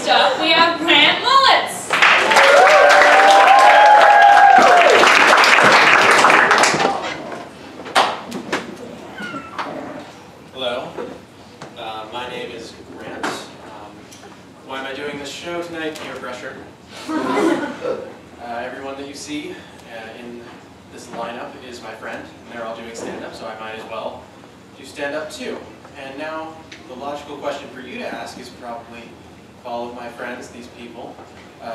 Next up, we have Mulitz. Hello, my name is Grant. Why am I doing this show tonight? Peer pressure. Everyone that you see in this lineup is my friend, and they're all doing stand-up, so I might as well do stand-up too. And now, the logical question for you to ask is probably, if all of my friends, these people,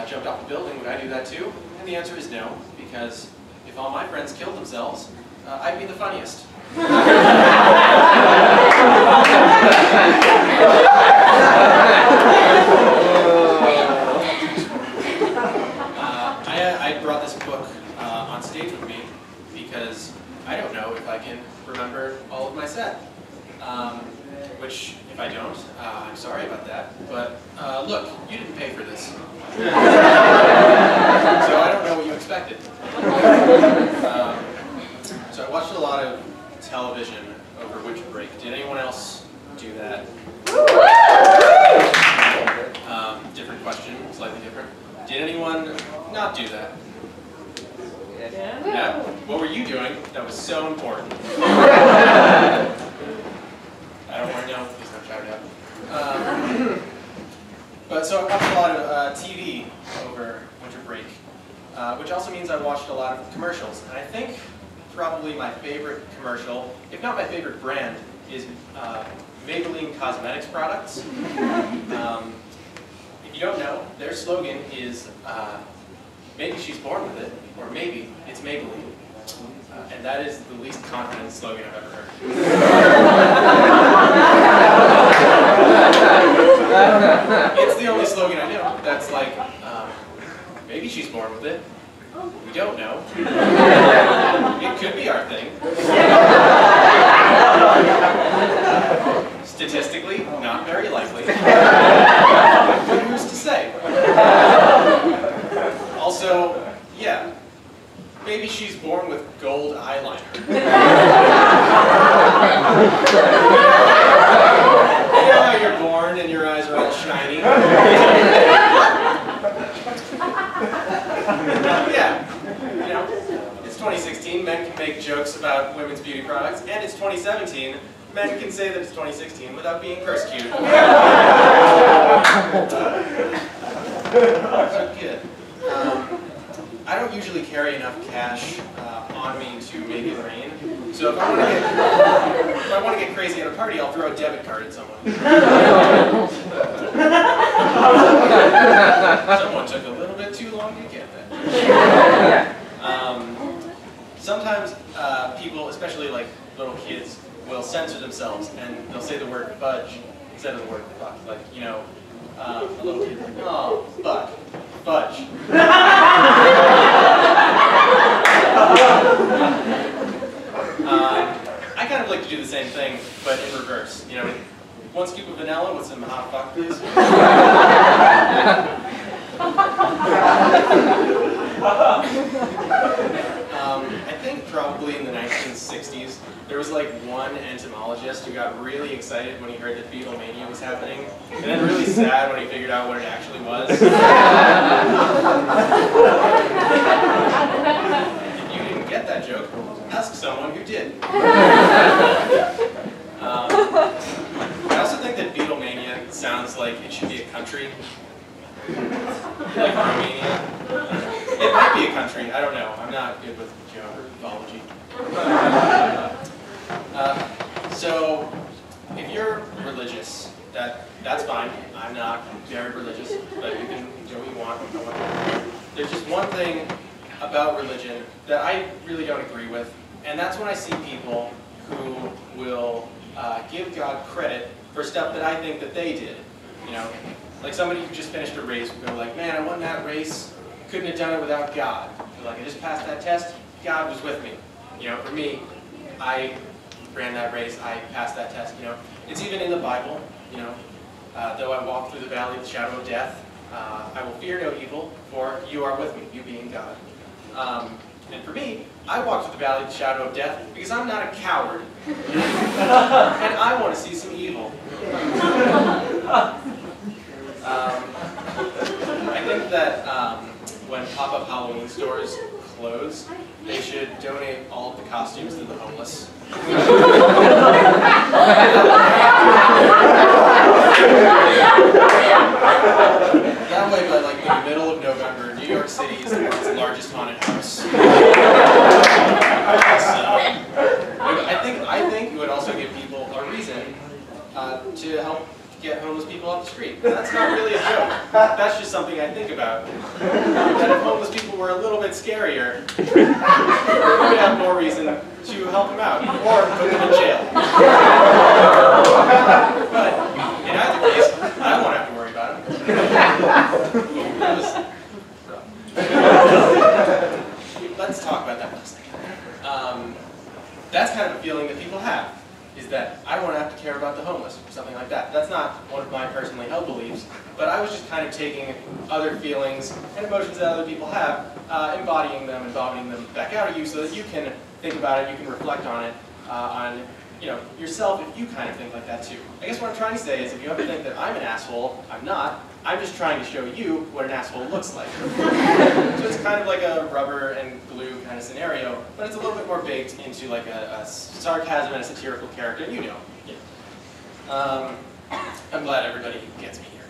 jumped off the building, would I do that too? And the answer is no, because if all my friends killed themselves, I'd be the funniest. I brought this book on stage with me because I don't know if I can remember all of my set. Which, if I don't, I'm sorry about that. But look, you didn't pay for this. So I don't know what you expected. So I watched a lot of television over winter break. Did anyone else do that? Different question, slightly different. Did anyone not do that? Yeah. Yeah. What were you doing that was so important? I don't want to know. Please don't shout it out. But so I watched a lot of TV over winter break, which also means I watched a lot of commercials. And I think probably my favorite commercial, if not my favorite brand, is Maybelline Cosmetics products. If you don't know, their slogan is maybe she's born with it, or maybe it's Maybelline. And that is the least confident slogan I've ever heard. It's the only slogan I know that's like, maybe she's born with it. We don't know. It could be our thing. Statistically, not very likely. But who's to say? Also, yeah, maybe she's born with gold eyeliner. You know how you're born and your eyes are all shiny? Yeah, you know, it's 2016, men can make jokes about women's beauty products, and it's 2017, men can say that it's 2016 without being persecuted. So good. I don't usually carry enough cash on me to make it rain. So if I want to get crazy at a party, I'll throw a debit card at someone. Someone took a little bit too long to get that. Sometimes people, especially like little kids, will censor themselves and they'll say the word fudge instead of the word fuck. Like, you know, a little kid, oh, fuck, fudge. I kind of like to do the same thing, but in reverse. You know, 1 scoop of vanilla with some hot fuck, please. I think probably in the 1960s, there was like one entomologist who got really excited when he heard that Beatlemania was happening, and then really sad when he figured out what it actually was. If you didn't get that joke, ask someone who did. I also think that Beatlemania sounds like it should be a country. Like Romania. It might be a country, I don't know. I'm not good with geography. So, if you're religious, that's fine. I'm not very religious, but you can do what you want. There's just one thing about religion that I really don't agree with, and that's when I see people who will give God credit for stuff that I think that they did. You know, like somebody who just finished a race would go like, man, I won that race, couldn't have done it without God. Like, I just passed that test, God was with me. You know, for me, I ran that race, I passed that test, you know. It's even in the Bible, you know. Though I walk through the valley of the shadow of death, I will fear no evil, for you are with me, you being God. And for me, I walk through the valley of the shadow of death because I'm not a coward. And I want to see some evil. think that when pop-up Halloween stores close, they should donate all of the costumes to the homeless. That way, by like the middle of November, New York City is the world's largest haunted house. I think it would also give people a reason to help get homeless people off the street. And that's not really a joke. That's just something I think about. That if homeless people were a little bit scarier, we would have more reason to help them out or put them in jail. But in either case, I won't have to worry about them. That was rough. Let's talk about that for a second. That's kind of a feeling that people have, is that I won't have to care about the homeless, or something like that. That's not one of my personally held beliefs, but I was just kind of taking other feelings and emotions that other people have, embodying them and vomiting them back out at you so that you can think about it, you can reflect on it, on yourself if you kind of think like that too. I guess what I'm trying to say is if you ever think that I'm an asshole, I'm not. I'm just trying to show you what an asshole looks like. So it's kind of like a rubber and glue kind of scenario, but it's a little bit more baked into like a sarcasm and a satirical character, you know. Yeah. I'm glad everybody gets me here.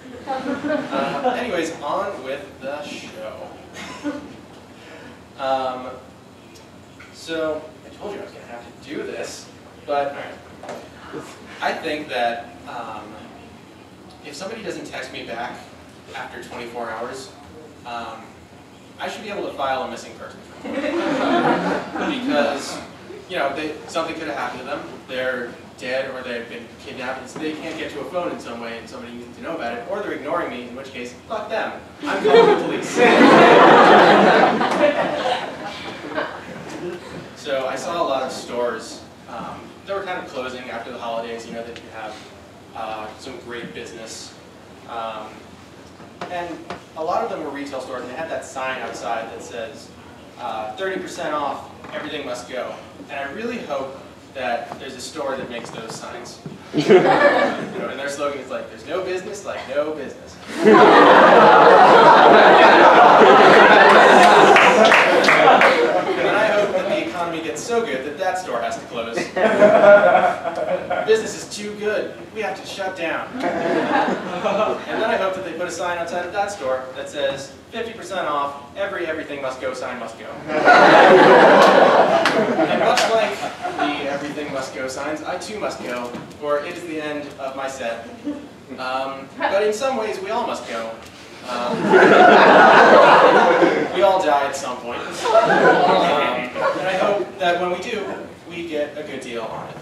Anyways, on with the show. So, I told you I was going to have to do this, but I think that if somebody doesn't text me back after 24 hours, I should be able to file a missing persons report. Because, something could have happened to them. They're dead or they've been kidnapped, and so they can't get to a phone in some way and somebody needs to know about it, or they're ignoring me, in which case, fuck them. I'm calling the police. So I saw a lot of stores that were kind of closing after the holidays, that you have some great business. And a lot of them were retail stores, and they had that sign outside that says, 30% off, everything must go. And I really hope that there's a store that makes those signs. And their slogan is like, there's no business like no business. And I hope that the economy gets so good that that store has to close. Business is too good. We have to shut down. And then I hope that they put a sign outside of that store that says, 50% off, everything must go sign must go. And much like the everything must go signs, I too must go, for it is the end of my set. But in some ways, we all must go. We all die at some point. And I hope that when we do, we get a good deal on it.